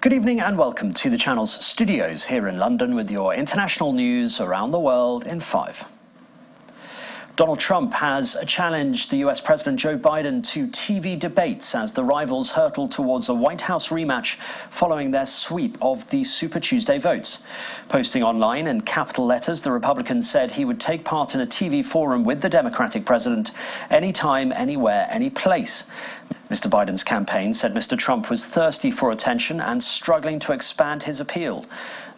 Good evening and welcome to the channel's studios here in London with your international news around the world in 5. Donald Trump has challenged the US President Joe Biden to TV debates as the rivals hurtle towards a White House rematch following their sweep of the Super Tuesday votes. Posting online in capital letters, the Republican said he would take part in a TV forum with the Democratic president anytime, anywhere, any place. Mr. Biden's campaign said Mr. Trump was thirsty for attention and struggling to expand his appeal.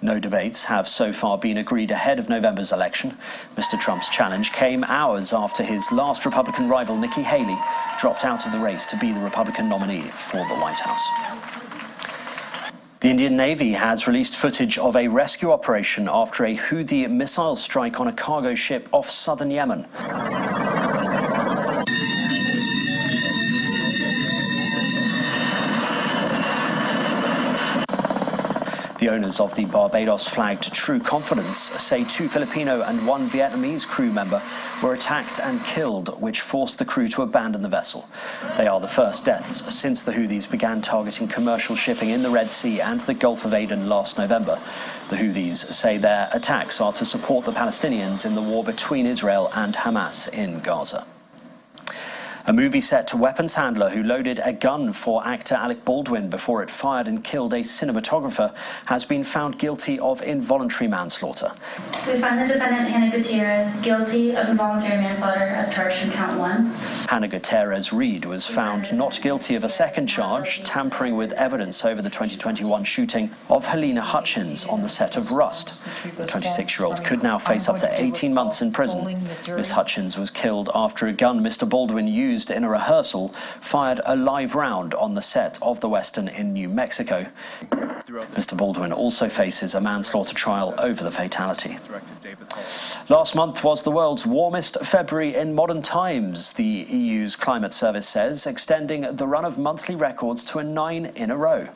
No debates have so far been agreed ahead of November's election. Mr. Trump's challenge came hours after his last Republican rival, Nikki Haley, dropped out of the race to be the Republican nominee for the White House. The Indian Navy has released footage of a rescue operation after a Houthi missile strike on a cargo ship off southern Yemen. The owners of the Barbados-flagged True Confidence say 2 Filipino and 1 Vietnamese crew member were attacked and killed, which forced the crew to abandon the vessel. They are the first deaths since the Houthis began targeting commercial shipping in the Red Sea and the Gulf of Aden last November. The Houthis say their attacks are to support the Palestinians in the war between Israel and Hamas in Gaza. A movie set weapons handler who loaded a gun for actor Alec Baldwin before it fired and killed a cinematographer has been found guilty of involuntary manslaughter. We find the defendant, Hannah Gutierrez, guilty of involuntary manslaughter as charged in count 1. Hannah Gutierrez Reed was found not guilty of a second charge, tampering with evidence over the 2021 shooting of Helena Hutchins on the set of Rust. The 26-year-old could now face up to 18 months in prison. Ms. Hutchins was killed after a gun Mr. Baldwin used in a rehearsal fired a live round on the set of the Western in New Mexico. Mr. Baldwin also faces a manslaughter trial over the fatality. Last month was the world's warmest February in modern times, the EU's climate service says, extending the run of monthly records to 9 in a row.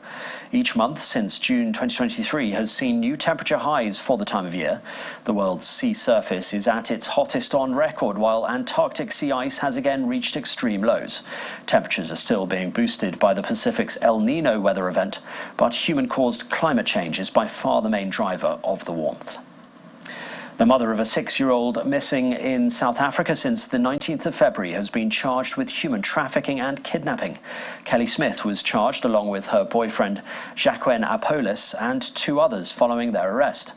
Each month since June 2023 has seen new temperature highs for the time of year. The world's sea surface is at its hottest on record, while Antarctic sea ice has again reached extreme lows. Temperatures are still being boosted by the Pacific's El Nino weather event, but human-caused climate change is by far the main driver of the warmth. The mother of a 6-year-old missing in South Africa since the 19th of February has been charged with human trafficking and kidnapping. Kelly Smith was charged along with her boyfriend, Jacqueline Apolis, and 2 others following their arrest.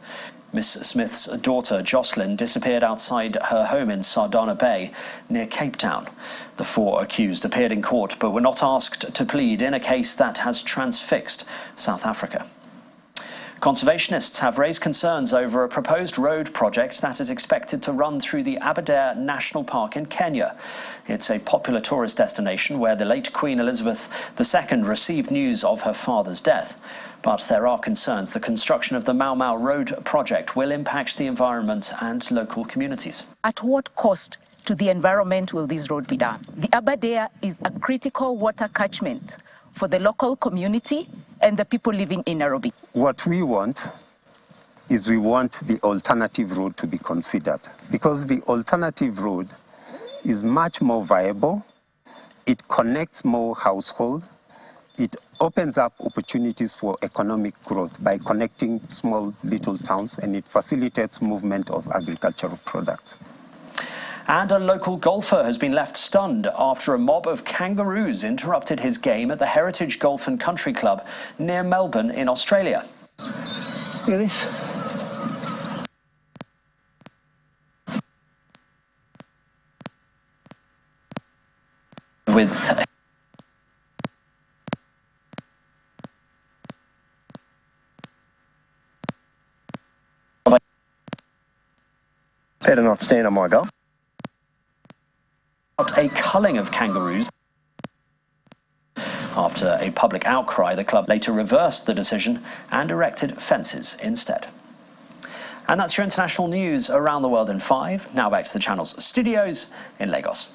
Miss Smith's daughter, Jocelyn, disappeared outside her home in Sardana Bay, near Cape Town. The 4 accused appeared in court but were not asked to plead in a case that has transfixed South Africa. Conservationists have raised concerns over a proposed road project that is expected to run through the Aberdare National Park in Kenya. It's a popular tourist destination where the late Queen Elizabeth II received news of her father's death. But there are concerns the construction of the Mau Mau Road project will impact the environment and local communities. At what cost to the environment will this road be done? The Aberdare is a critical water catchment for the local community and the people living in Nairobi. What we want is we want the alternative road to be considered, because the alternative road is much more viable, it connects more households, it opens up opportunities for economic growth by connecting small little towns, and it facilitates movement of agricultural products. And a local golfer has been left stunned after a mob of kangaroos interrupted his game at the Heritage Golf and Country Club near Melbourne in Australia. Look at this. With Better not stand on my golf. A culling of kangaroos. After a public outcry, the club later reversed the decision and erected fences instead. And that's your international news around the world in 5. Now back to the channel's studios in Lagos.